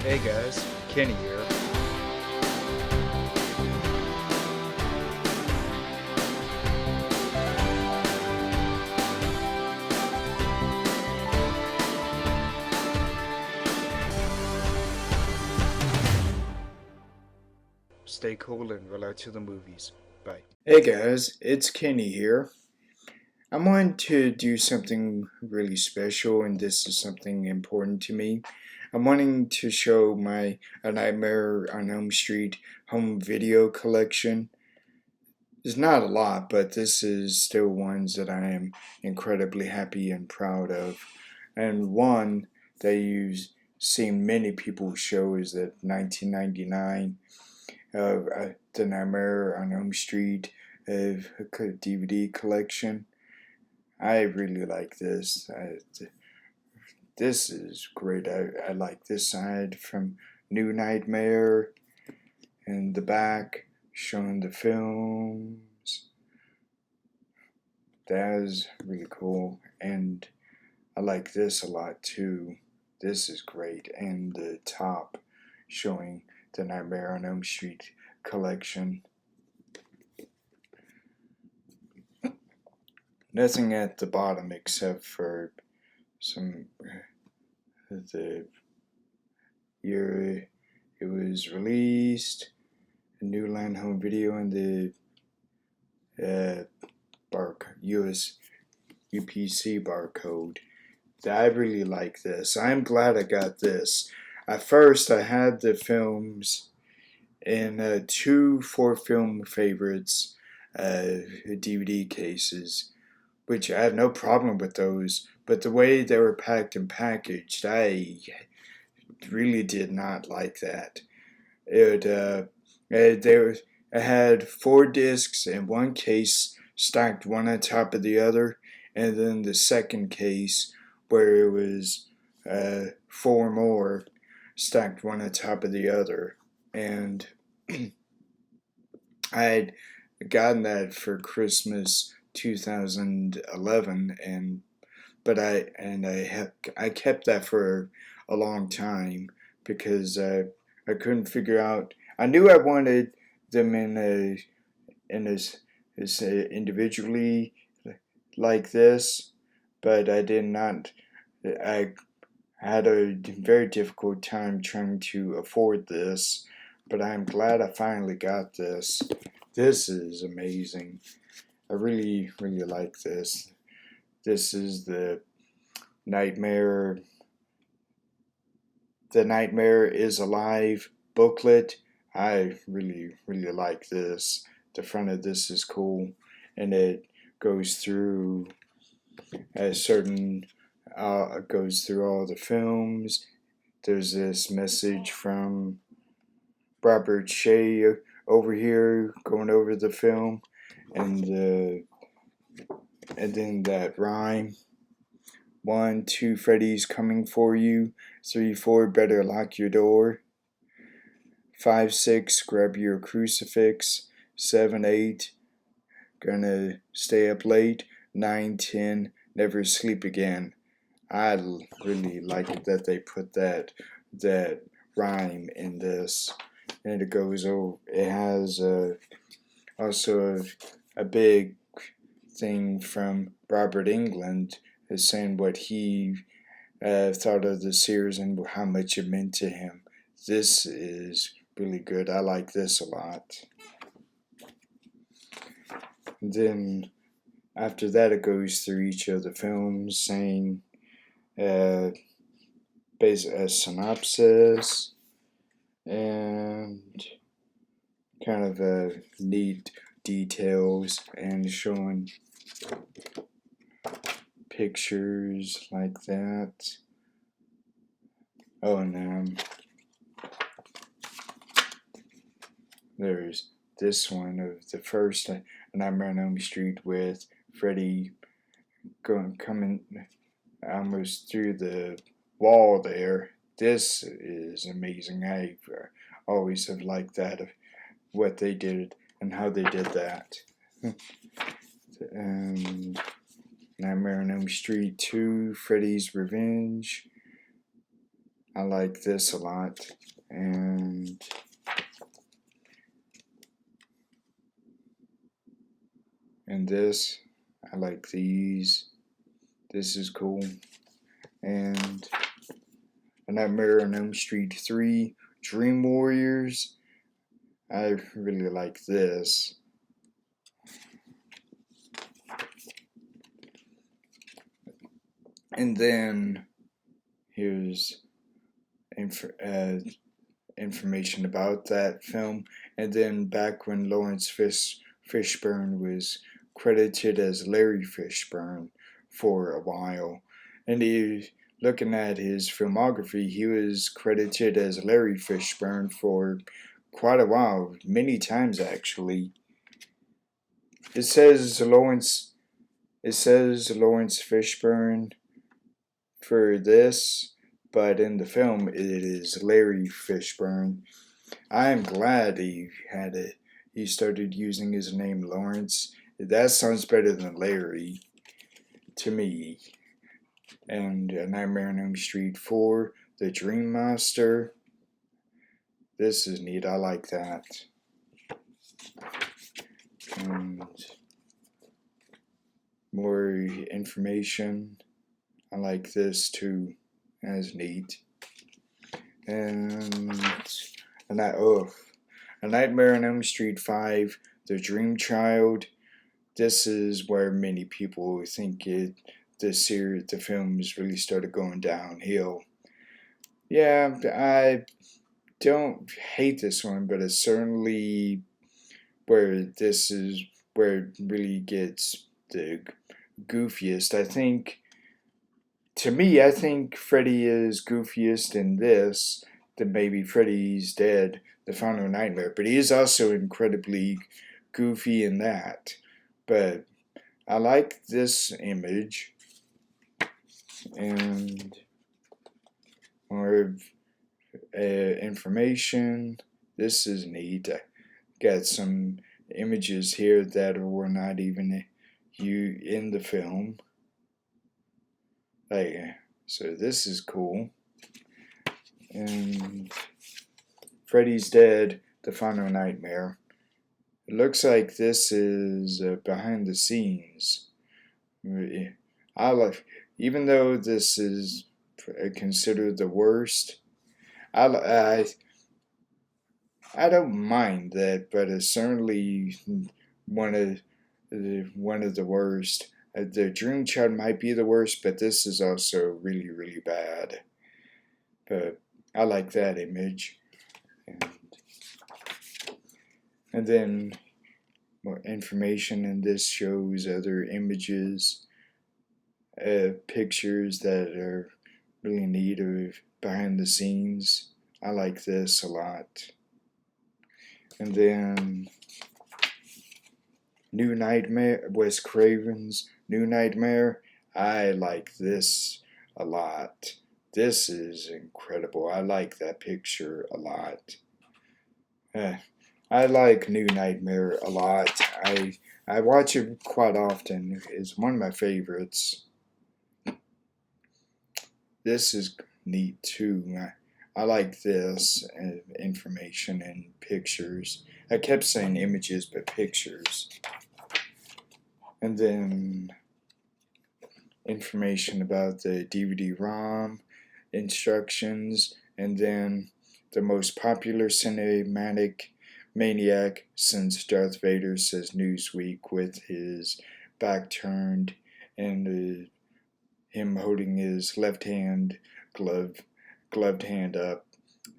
Hey guys, Kenny here. Stay cool and roll out to the movies. Bye. Hey guys, it's Kenny here. I'm wanting to do something really special, and this is something important to me. I'm wanting to show my A Nightmare on Elm Street home video collection. It's not a lot, but this is still ones that I am incredibly happy and proud of. And one that you've seen many people show is the 1999 The Nightmare on Elm Street DVD collection. I really like this. This is great. I like this side from New Nightmare and the back showing the films. That is really cool. And I like this a lot too. This is great. And the top showing the Nightmare on Elm Street collection. Nothing at the bottom except for some the year it was released, a new line home video, and the US UPC barcode. I really like this. I'm glad I got this. At first, I had the films in two 4-film favorites DVD cases, which I have no problem with those. But the way they were packed and packaged, I really did not like that. I had 4 discs in one case stacked one on top of the other, and then the second case where it was 4 more stacked one on top of the other. And I had gotten that for Christmas 2011, I kept that for a long time because I couldn't figure out. I knew I wanted them individually like this, but I did not. I had a very difficult time trying to afford this, but I'm glad I finally got this. This is amazing. I really, really like this. This is the Nightmare. The Nightmare is Alive booklet. I really, really like this. The front of this is cool, and it goes through a certain goes through all the films. There's this message from Robert Shea over here going over the film, and then that rhyme. 1, 2, Freddy's coming for you. 3, 4, better lock your door. 5, 6, grab your crucifix. 7, 8, gonna stay up late. 9, 10, never sleep again. I really like it that they put that rhyme in this, and it goes over. It has also a big thing from Robert Englund saying what he thought of the series and how much it meant to him. This is really good. I like this a lot. And then after that, it goes through each of the films, saying a synopsis and kind of neat details and showing pictures like that. Oh, and there's this one of the first Nightmare on Elm Street with Freddy coming almost through the wall there. This is amazing. I always have liked that, what they did and how they did that. And Nightmare on Elm Street 2, Freddy's Revenge. I like this a lot. And this, I like these. This is cool. And A Nightmare on Elm Street 3, Dream Warriors. I really like this. And then here's information about that film. And then back when Lawrence Fishburne was credited as Larry Fishburne for a while. And looking at his filmography, he was credited as Larry Fishburne for quite a while, many times actually. It says Lawrence Fishburne for this, but in the film it is Larry Fishburne. I'm glad he started using his name Lawrence. That sounds better than Larry to me. And A Nightmare on Elm Street 4, The Dream Master. This is neat. I like that. And more information. I like this too. That's neat. And A Nightmare on Elm Street 5, The Dream Child. This is where many people think the films really started going downhill. Yeah, I don't hate this one, but it's certainly where it really gets the goofiest. To me, I think Freddy is goofiest in this than maybe Freddy's Dead, The Final Nightmare, but he is also incredibly goofy in that. But I like this image. And more information. This is neat. I got some images here that were not even in the film. So this is cool. And Freddy's Dead, The Final Nightmare. It looks like this is behind the scenes. I like, even though this is considered the worst, I don't mind that, but it's certainly one of the worst. The Dream Child might be the worst, but this is also really, really bad. But I like that image. And then more information, and this shows other images, pictures that are really neat of behind the scenes. I like this a lot. And then New Nightmare, Wes Craven's New Nightmare. I like this a lot. This is incredible. I like that picture a lot. I like New Nightmare a lot. I watch it quite often. It's one of my favorites. This is neat too. I like this information and pictures. I kept saying images, but pictures. And then information about the DVD-ROM, instructions, and then the most popular cinematic maniac since Darth Vader, says Newsweek, with his back turned and him holding his left hand gloved hand up.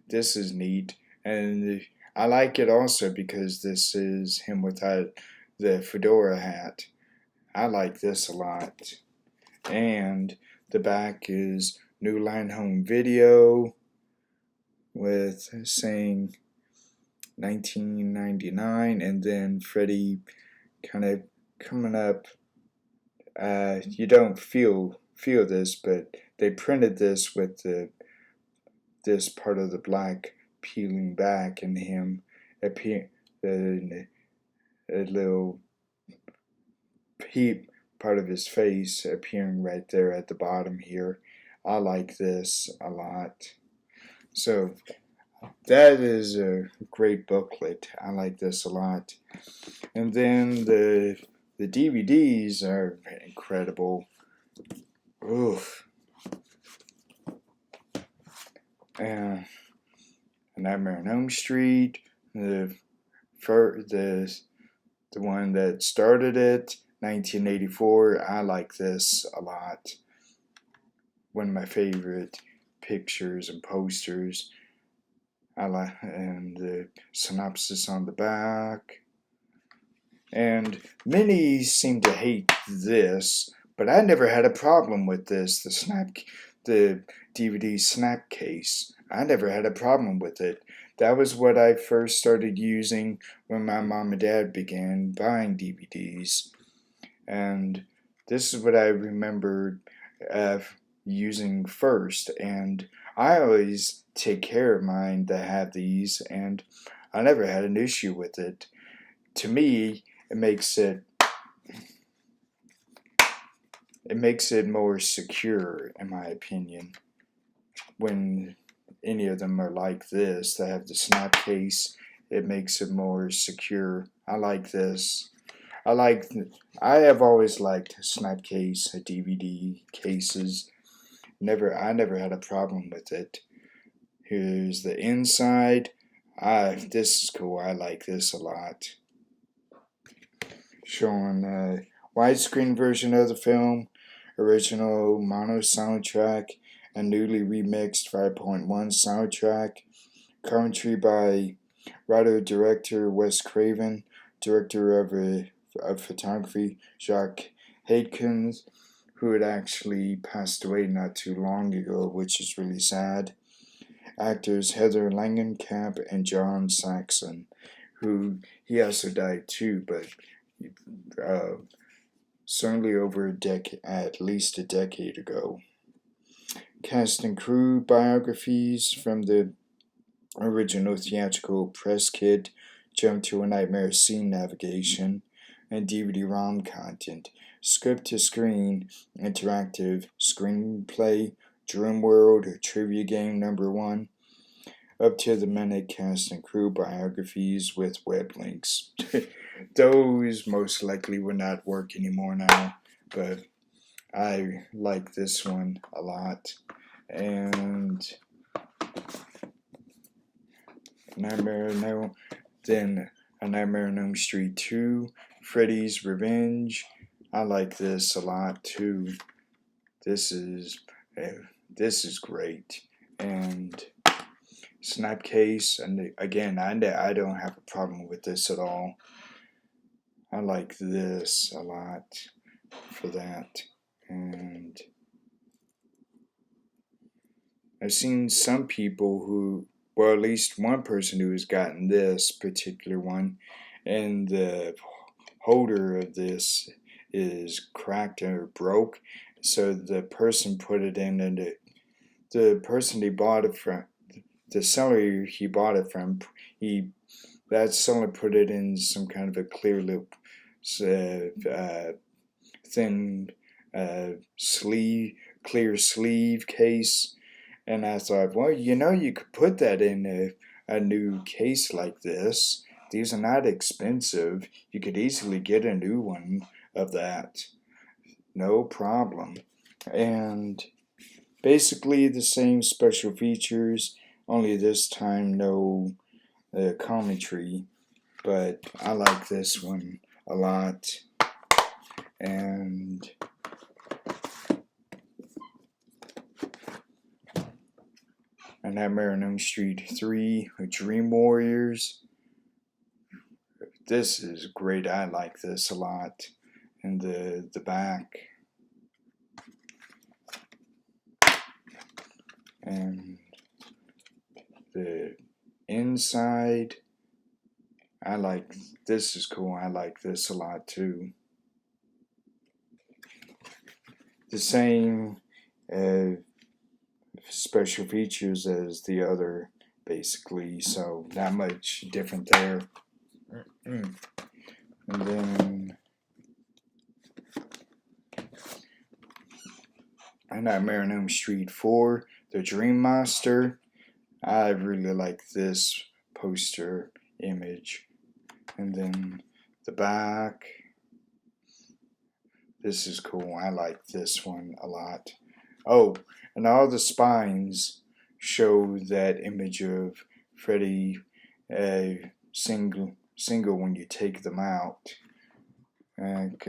This is neat, and I like it also because this is him without the fedora hat. I like this a lot. And the back is New Line Home Video with saying 1999, and then Freddy kind of coming up. You don't feel this, but they printed this with this part of the black peeling back, and him appear a little peep part of his face appearing right there at the bottom here. I like this a lot. So that is a great booklet. I like this a lot. And then the DVDs are incredible. Oof. And Nightmare on Elm Street, the the one that started it, 1984. I like this a lot. One of my favorite pictures and posters. I like, and the synopsis on the back. And many seem to hate this, but I never had a problem with this. The DVD snap case. I never had a problem with it. That was what I first started using when my mom and dad began buying DVDs. And this is what I remembered using first. And I always take care of mine that have these, and I never had an issue with it. To me, it makes it more secure, in my opinion, when any of them are like this that have the snap case. It makes it more secure. I like this. I have always liked snap case DVD cases. I never had a problem with it. Here's the inside. This is cool. I like this a lot. Showing a widescreen version of the film, original mono soundtrack, and newly remixed 5.1 soundtrack. Commentary by writer-director Wes Craven, director of photography Jacques Haidkins, who had actually passed away not too long ago, which is really sad. Actors Heather Langenkamp and John Saxon, who he also died too, but certainly over at least a decade ago. Cast and crew biographies from the original theatrical press kit, Jump to a Nightmare scene navigation, and DVD-ROM content, script to screen, interactive, screenplay, Dream World, trivia game number 1, up to the minute cast and crew biographies with web links. Those most likely would not work anymore now, but I like this one a lot. And then A Nightmare on Elm Street 2, Freddy's Revenge. I like this a lot too. This is great. And Snapcase, and again, I don't have a problem with this at all. I like this a lot for that. And I've seen some people who, well, at least one person who has gotten this particular one, and the holder of this is cracked or broke. So the person put it in, and the person he bought it from, the seller he bought it from, that seller put it in some kind of a clear loop, thin clear sleeve case. And I thought, well, you could put that in a new case like this. These are not expensive. You could easily get a new one of that. No problem. And basically the same special features, only this time no commentary. But I like this one a lot. And Nightmare on Elm Street 3, Dream Warriors. This is great. I like this a lot. And the back. And the inside. This is cool. I like this a lot too. The same special features as the other, basically, so not much different there. And then Nightmare on Elm Street 4, The Dream Monster. I really like this poster image. And then the back. This is cool. I like this one a lot. Oh, and all the spines show that image of Freddy single when you take them out. Like,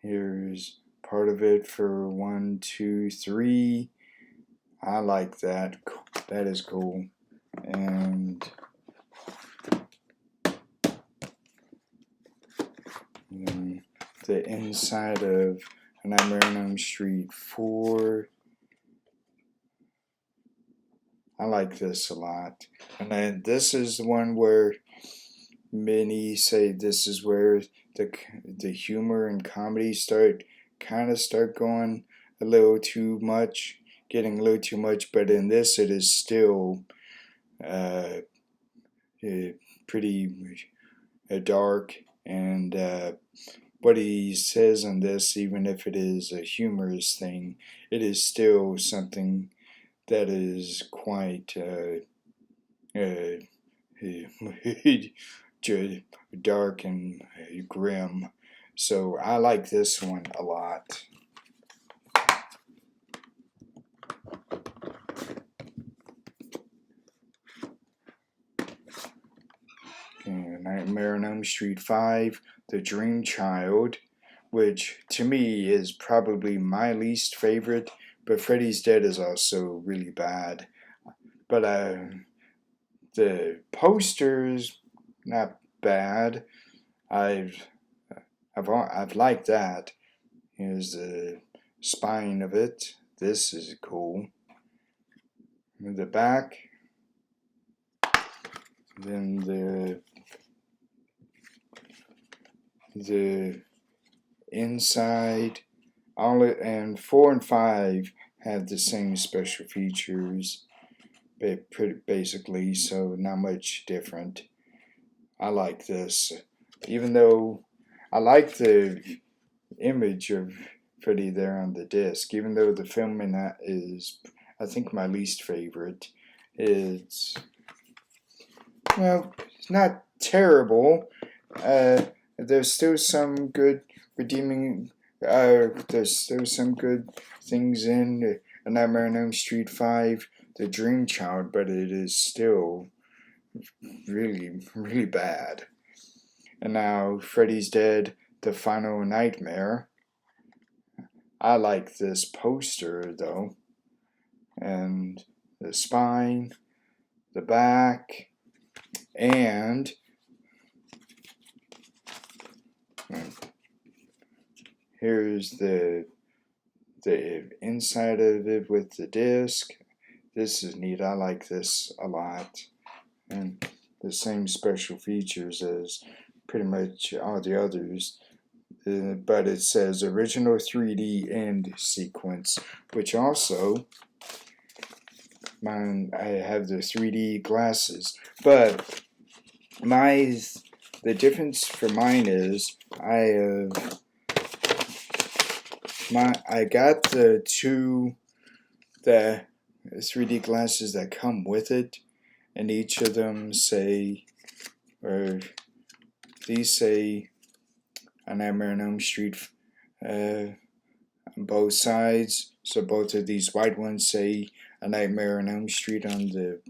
here's part of it for 1, 2, 3. I like that. That is cool. And the inside of Nightmare on Elm Street 4. I like this a lot. And then this is the one where many say this is where the humor and comedy start going a little too much, getting a little too much. But in this, it is still pretty dark, and what he says on this, even if it is a humorous thing, it is still something that is quite dark and grim. So I like this one a lot. Nightmare on Elm Street 5, The Dream Child, which to me is probably my least favorite, but Freddy's Dead is also really bad. But the poster's not bad. I've liked that. Here's the spine of it. This is cool. And the back. Then the inside. And 4 and 5 have the same special features, basically, so not much different. I like this, even though I like the image of Freddy there on the disc, even though the film in that is, I think, my least favorite. It's, well, it's not terrible. There's still some good redeeming. There's still some good things in Nightmare on Elm Street 5, The Dream Child, but it is still really, really bad. And now Freddy's Dead, The Final Nightmare. I like this poster though, and the spine, the back, and here's the inside of it with the disc. This is neat. I like this a lot. And the same special features as pretty much all the others. But it says original 3D end sequence, which also, I have the 3D glasses. But the difference for mine is I got the 3D glasses that come with it, and each of them say, or these say, a Nightmare on Elm Street on both sides. So both of these white ones say A Nightmare on Elm Street on the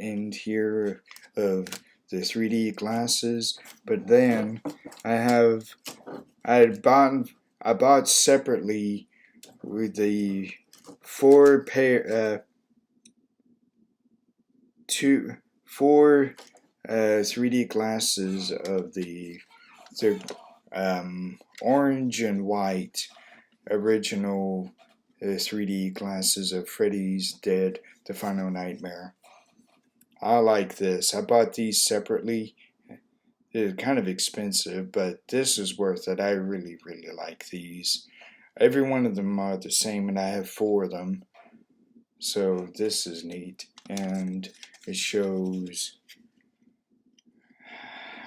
end here of the 3D glasses. But then I bought separately with the 4 3D glasses of the orange and white original 3D glasses of Freddy's Dead, The Final Nightmare. I like this. I bought these separately. They're kind of expensive, but this is worth it. I really, really like these. Every one of them are the same, and I have 4 of them. So this is neat, and it shows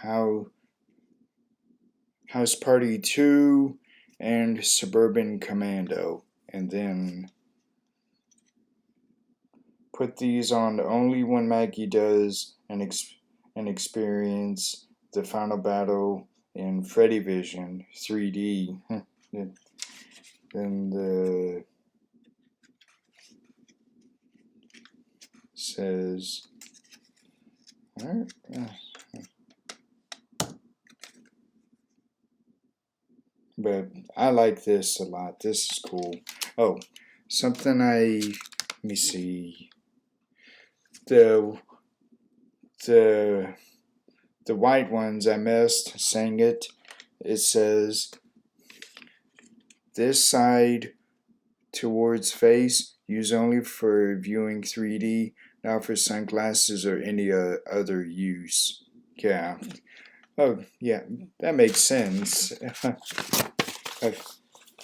how House Party 2, and Suburban Commando. And then put these on only when Maggie does and experience the final battle in Freddy Vision 3D. Then the says, but I like this a lot. This is cool. Oh, something let me see. The white ones I missed saying it. It says this side towards face use only for viewing 3D, not for sunglasses or any other use. Yeah. Oh, yeah, that makes sense.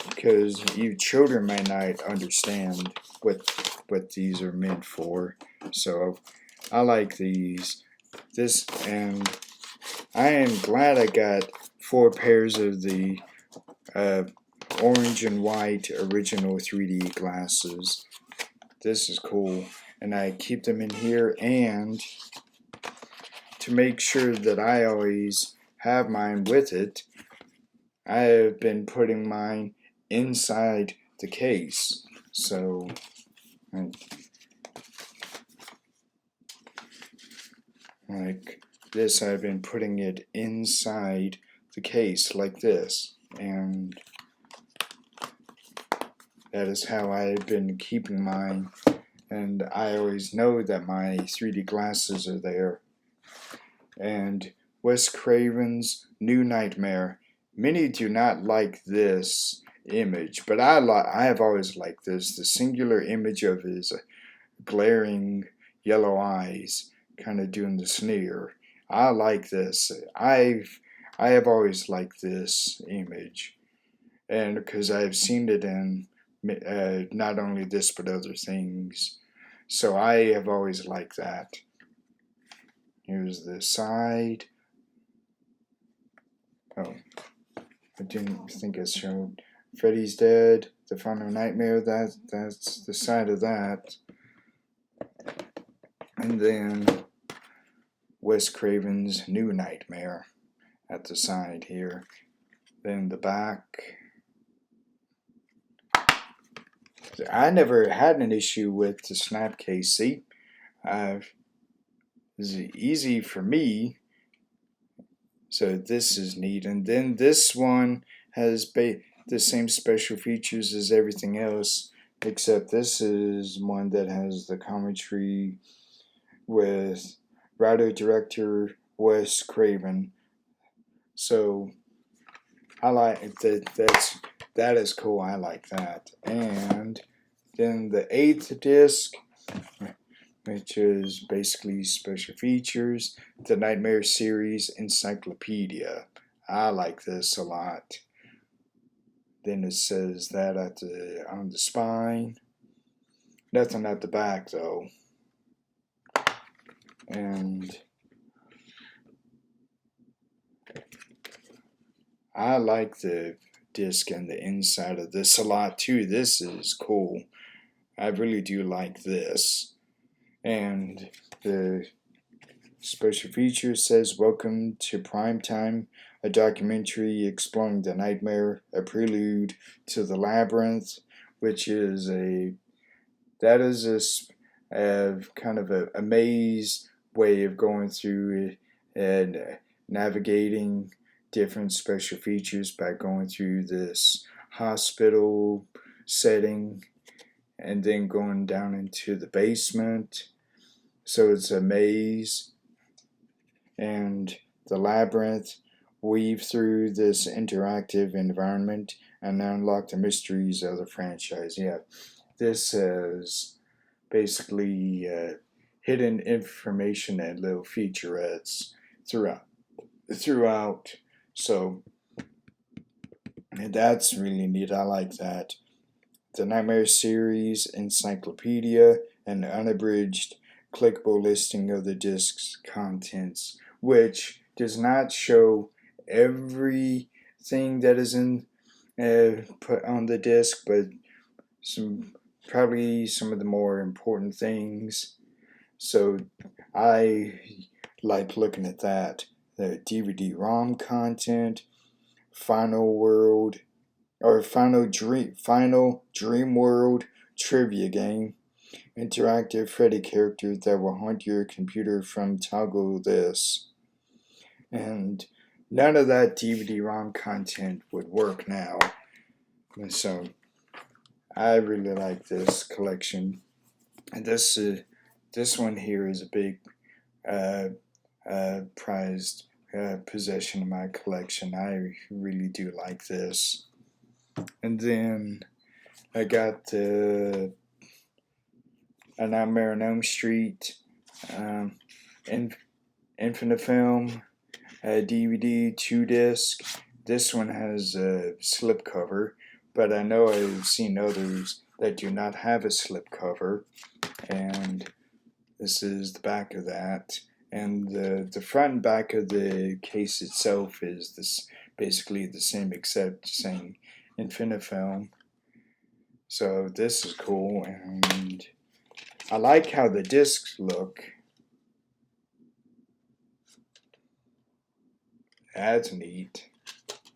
Because you children might not understand what these are meant for. So I like these. And I am glad I got 4 pairs of the orange and white original 3D glasses. This is cool. And I keep them in here, and to make sure that I always have mine with it, I have been putting mine inside the case. So like this, I've been putting it inside the case like this, and that is how I've been keeping mine, and I always know that my 3D glasses are there. And Wes Craven's New Nightmare. Many do not like this image, but I have always liked this. The singular image of his glaring yellow eyes, kind of doing the sneer. I like this. I have always liked this image, and because I've seen it in not only this but other things, so I have always liked that. Here's the side. Oh, I didn't think I showed. Freddy's Dead, The Final Nightmare. That's the side of that. And then Wes Craven's New Nightmare at the side here. Then the back. I never had an issue with the snap case. See, it's easy for me. So this is neat. And then this one has the same special features as everything else, except this is one that has the commentary with writer-director Wes Craven. So I like that. That is cool. I like that. And then the 8th disc, which is basically special features, the Nightmare Series Encyclopedia. I like this a lot. Then it says that on the spine. Nothing at the back though. And I like the disc and the inside of this a lot too. This is cool. I really do like this. And the special feature says, "Welcome to Primetime, a documentary exploring the nightmare, a prelude to the labyrinth," which is a kind of a maze way of going through and navigating different special features by going through this hospital setting and then going down into the basement. So it's a maze and the labyrinth. Weave through this interactive environment and unlock the mysteries of the franchise. Yeah, this is basically hidden information and little featurettes throughout. So that's really neat. I like that. The Nightmare Series Encyclopedia, an unabridged clickable listing of the disc's contents, which does not show every thing that isn't put on the disc, but probably some of the more important things. So I like looking at that. The DVD-ROM content, Final World, or Final Dream World trivia game, interactive Freddy characters that will haunt your computer from toggle this. And none of that DVD-ROM content would work now. And so I really like this collection. And this one here is a big prized possession of my collection. I really do like this. And then I got A Nightmare on Elm Street, Infinite Film, DVD 2-disc. This one has a slipcover, but I know I've seen others that do not have a slipcover. And this is the back of that. And the front and back of the case itself is basically the same, except saying Infinite Film. So this is cool, and I like how the discs look. That's neat.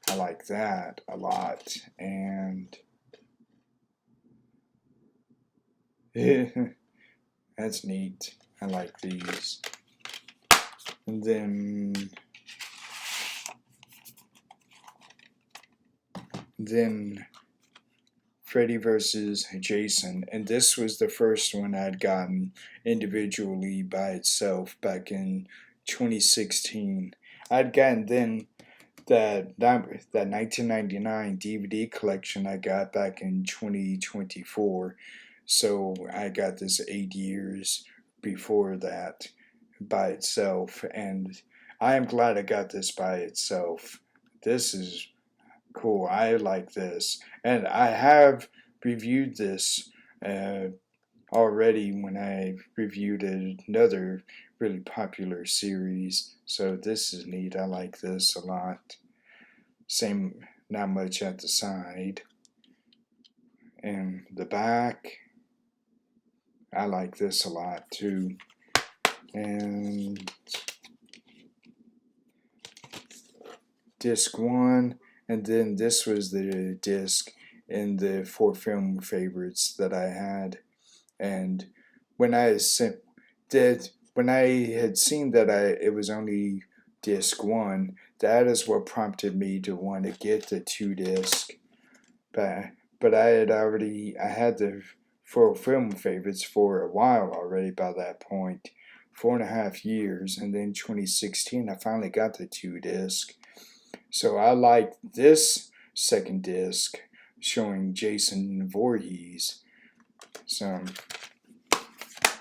I like that a lot. And that's neat. I like these. And then Freddy versus Jason, and this was the first one I'd gotten individually by itself back in 2016. I'd gotten then that 1999 DVD collection I got back in 2024, so I got this 8 years before that by itself, and I am glad I got this by itself. This is cool. I like this, and I have reviewed this already when I reviewed another really popular series. So this is neat. I like this a lot. Same, not much at the side. And the back, I like this a lot too. And disc 1, and then this was the disc in the 4 film favorites that I had. And when I had seen that it was only disc 1, that is what prompted me to want to get the 2-disc. But I had the 4 film favorites for a while already by that point, 4.5 years, and then 2016 I finally got the 2-disc. So I like this second disc showing Jason Voorhees. So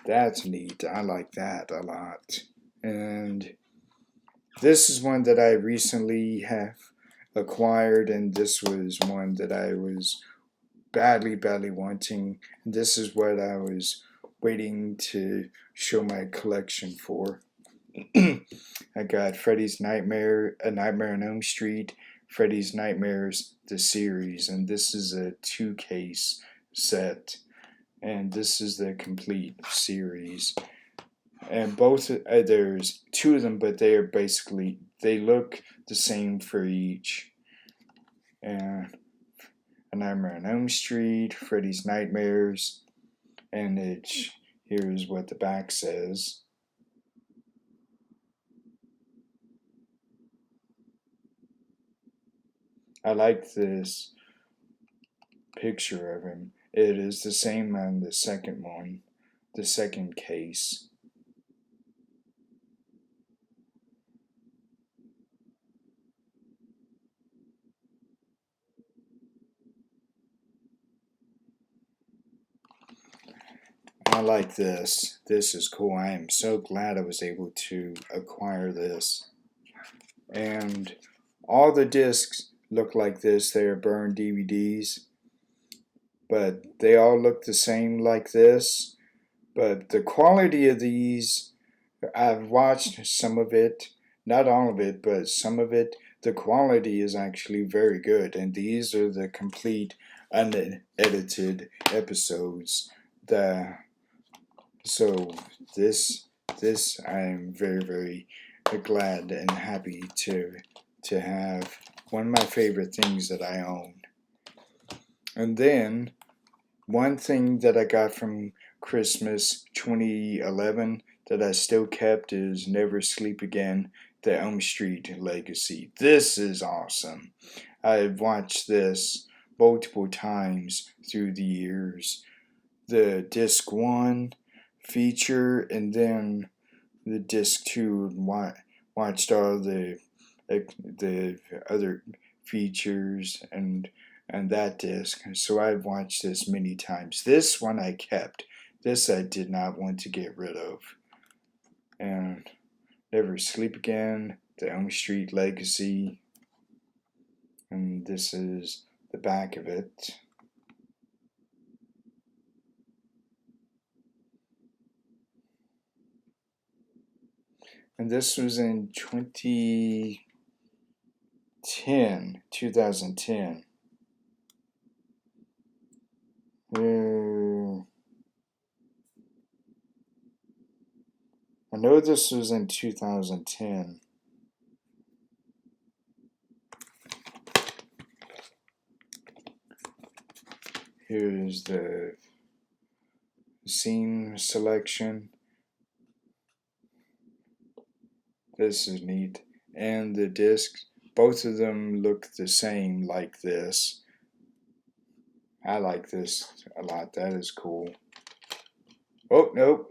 that's neat. I like that a lot. And this is one that I recently have acquired, and this was one that I was badly wanting. And this is what I was waiting to show my collection for. I got Freddy's Nightmare, A Nightmare on Elm Street, Freddy's Nightmares, the series, and this is a 2-case set, and this is the complete series. And both there's 2 of them, but they look the same for each. And A Nightmare on Elm Street, Freddy's Nightmares, and here's what the back says. I like this picture of him. It is the same on the second one, the second case. I like this. This is cool. I am so glad I was able to acquire this. And all the discs look like this. They are burned DVDs, but they all look the same like this. But the quality of these, I've watched some of it, not all of it, but some of it. the quality is actually very good, and these are the complete unedited episodes. So this I'm very glad and happy to have one of my favorite things that I own. And then one thing that I got from Christmas 2011 that I still kept is Never Sleep Again, the Elm Street Legacy. This is awesome. I've watched this multiple times through the years. The disc 1 feature, and then the disc 2, watched all the other features and that disc. So I've watched this many times. This one I kept. This I did not want to get rid of. And Never Sleep Again, the Elm Street Legacy. And this is the back of it. And this was in 2010. I know this was in 2010. Here's the scene selection. This is neat. And the discs, both of them look the same like this. I like this a lot. That is cool. Oh, nope.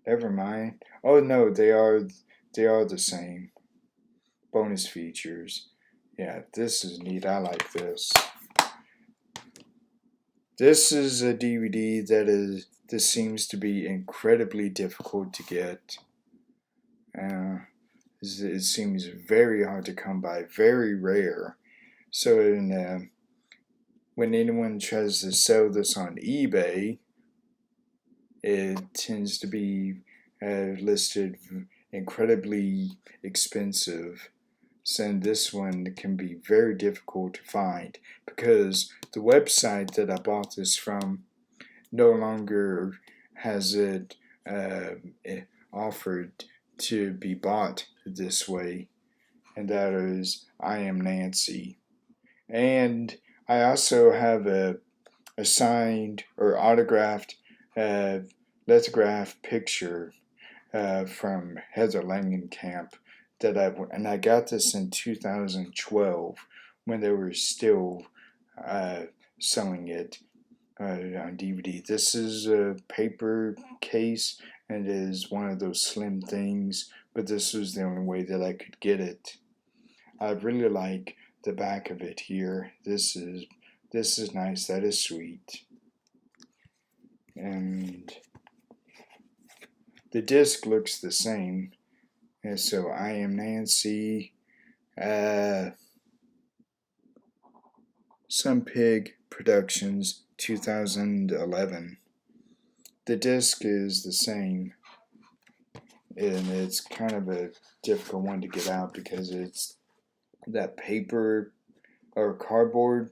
Never mind. Oh no, they are the same. Bonus features. Yeah, this is neat. I like this. This is a DVD this seems to be incredibly difficult to get. It seems very hard to come by, very rare. So when anyone tries to sell this on eBay, it tends to be listed incredibly expensive. So this one can be very difficult to find because the website that I bought this from no longer has it offered to be bought this way, and that is I Am Nancy. And I also have a signed or autographed lithograph picture from Heather Langenkamp and I got this in 2012 when they were still selling it on DVD. This is a paper case and it is one of those slim things, but this was the only way that I could get it. I really like the back of it here. This is nice. That is sweet. And the disc looks the same. And so I Am Nancy. Some Pig Productions 2011. The disc is the same, and it's kind of a difficult one to get out because it's that paper or cardboard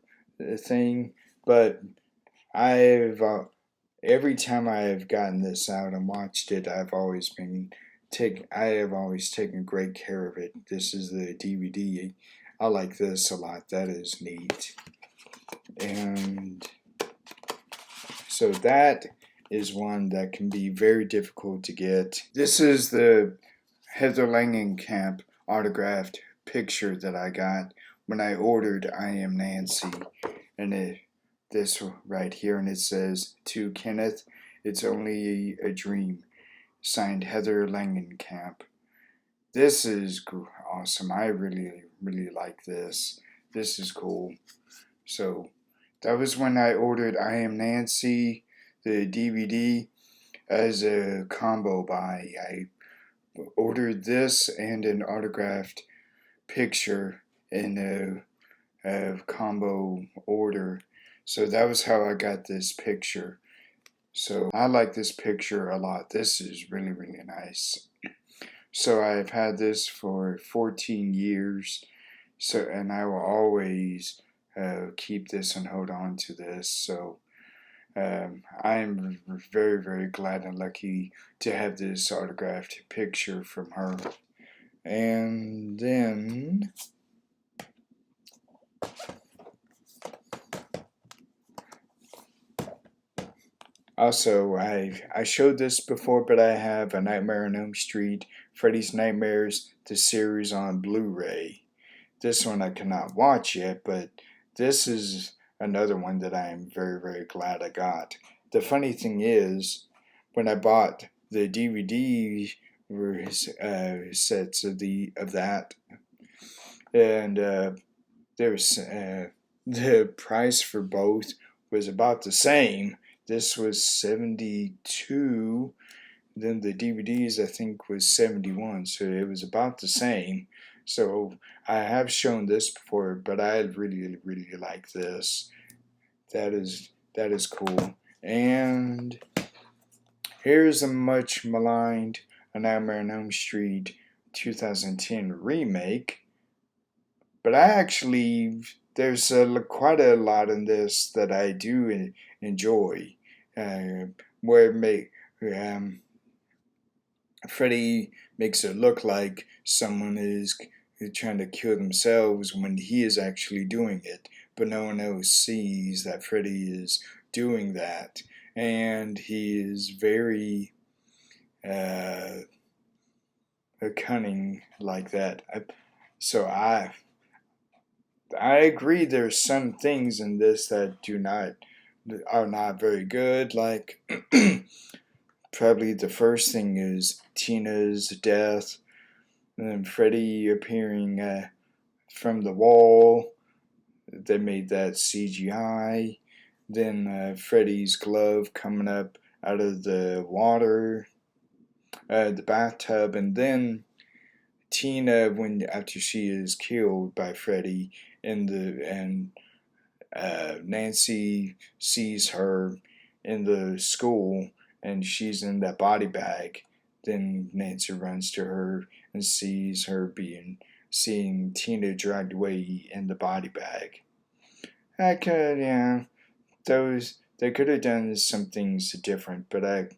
thing. But I've every time I've gotten this out and watched it, I have always taken great care of it. This is the DVD. I like this a lot. That is neat. And so that is one that can be very difficult to get. This is the Heather Langenkamp autographed picture that I got when I ordered I Am Nancy. And this right here, and it says, "To Kenneth, it's only a dream. Signed, Heather Langenkamp." This is awesome. I really like this. This is cool. So that was when I ordered I Am Nancy, the DVD, as a combo buy. I ordered this and an autographed picture in a combo order. So that was how I got this picture. So I like this picture a lot. This is really nice. So I've had this for 14 years. So, and I will always keep this and hold on to this. So I'm very, very glad and lucky to have this autographed picture from her. And then also, I showed this before, but I have A Nightmare on Elm Street, Freddy's Nightmares, the series on Blu-ray. This one I cannot watch yet, but this is another one that I am very, very glad I got. The funny thing is, when I bought the DVD sets of that, and there's the price for both was about the same. This was 72. Then the DVDs I think was 71, so it was about the same. So I have shown this before, but I really, really like this. That is cool. And here's a much maligned A Nightmare on Elm Street 2010 remake. But I actually, there's quite a lot in this that I do enjoy. Where Freddy makes it look like someone is trying to kill themselves when he is actually doing it, but no one else sees that Freddy is doing that, and he is very cunning like that. So I agree. There's some things in this that are not very good. Like probably the first thing is Tina's death, and then Freddy appearing from the wall. They made that CGI. Then Freddy's glove coming up out of the water, the bathtub, and then Tina after she is killed by Freddy, and Nancy sees her in the school and she's in that body bag. Then Nancy runs to her and sees her seeing Tina dragged away in the body bag. They could have done some things different, but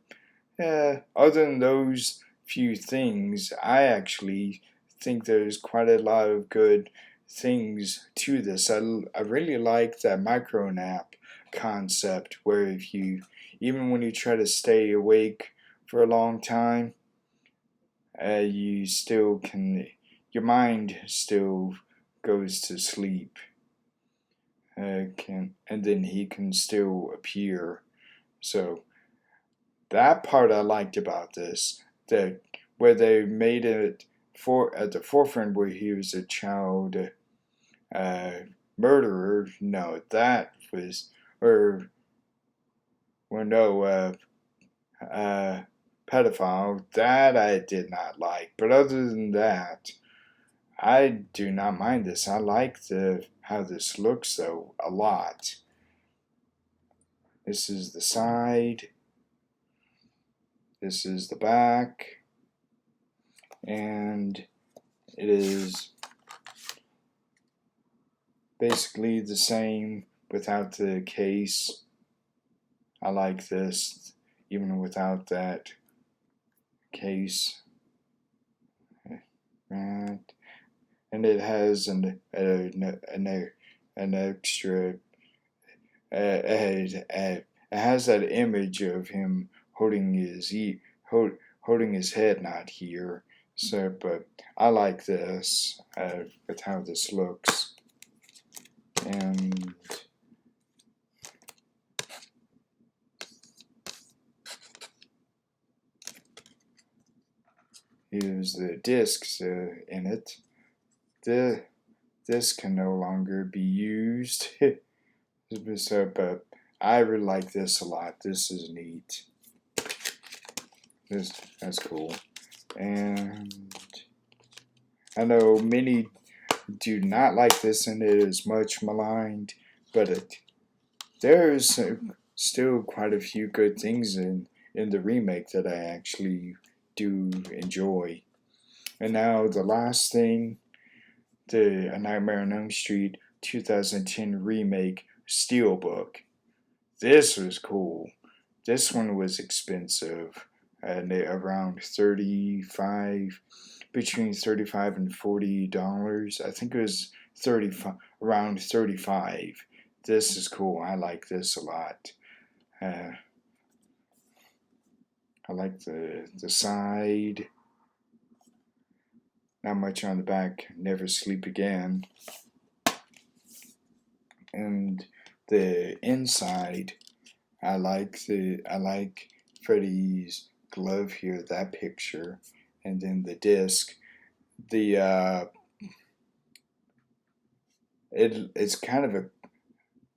other than those few things, I actually think there's quite a lot of good things to this. I really like that micro nap concept where if you, even when you try to stay awake for a long time, you still can, your mind still goes to sleep. And then he can still appear. So that part I liked about this, that where they made it at the forefront where he was a child murderer. No, that was pedophile. That I did not like. But other than that, I do not mind this. I like how this looks though a lot. This is the side. This is the back. And it is basically the same without the case. I like this even without that case. And it has an extra. It has that image of him holding his head, not here. So, but I like this with how this looks, and here's the discs in it. This can no longer be used. So, but I really like this a lot. This is neat. That's cool. And I know many do not like this, and it is much maligned, but there's still quite a few good things in the remake that I actually do enjoy. And now the last thing, the A Nightmare on Elm Street 2010 remake Steelbook. This was cool. This one was expensive, and around 35, between 35 and $40. I think it was 35, around 35. This is cool. I like this a lot. I like the side. Not much on the back. Never Sleep Again. And the inside, I like Freddy's glove here, that picture, and then the disc. It's kind of a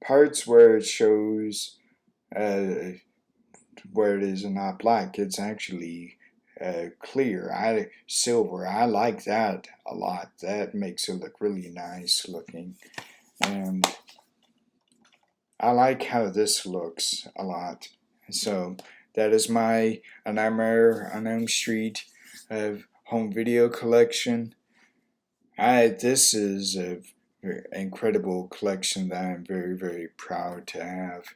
parts where it shows where it is not black. It's actually clear. Silver. I like that a lot. That makes it look really nice looking, and I like how this looks a lot. So that is my A Nightmare on Elm Street home video collection. This is an incredible collection that I'm very, very proud to have.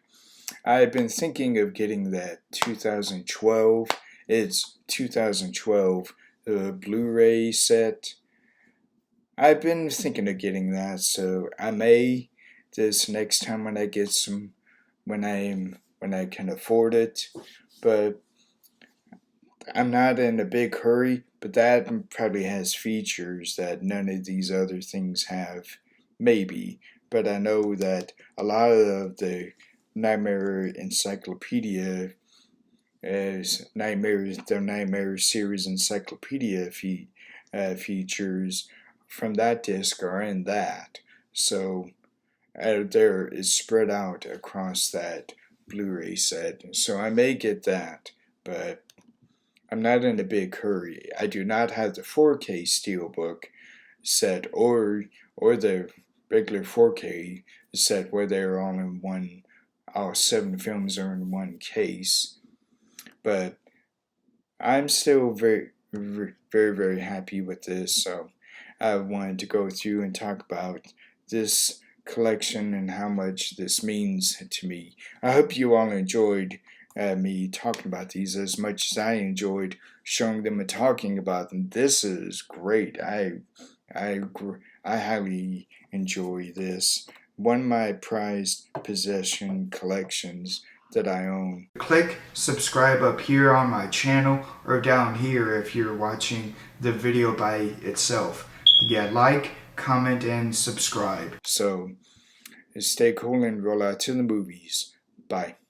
I've been thinking of getting that 2012. It's 2012 Blu-ray set. I've been thinking of getting that, so I may this next time when I get some, when I can afford it. But I'm not in a big hurry. But that probably has features that none of these other things have. Maybe. But I know that a lot of the Nightmare Encyclopedia the Nightmare series encyclopedia features from that disc are in that. So there is spread out across that Blu-ray set. So I may get that, but I'm not in a big hurry. I do not have the 4K Steelbook set or the regular 4K set where they're all in one, all 7 films are in one case. But I'm still very, very, very happy with this. So I wanted to go through and talk about this collection and how much this means to me. I hope you all enjoyed me talking about these as much as I enjoyed showing them and talking about them. This is great. I highly enjoy this. One of my prized possession collections that I own. Click subscribe up here on my channel or down here if you're watching the video by itself. Yeah, like, comment, and subscribe. So stay cool and roll out to the movies. Bye.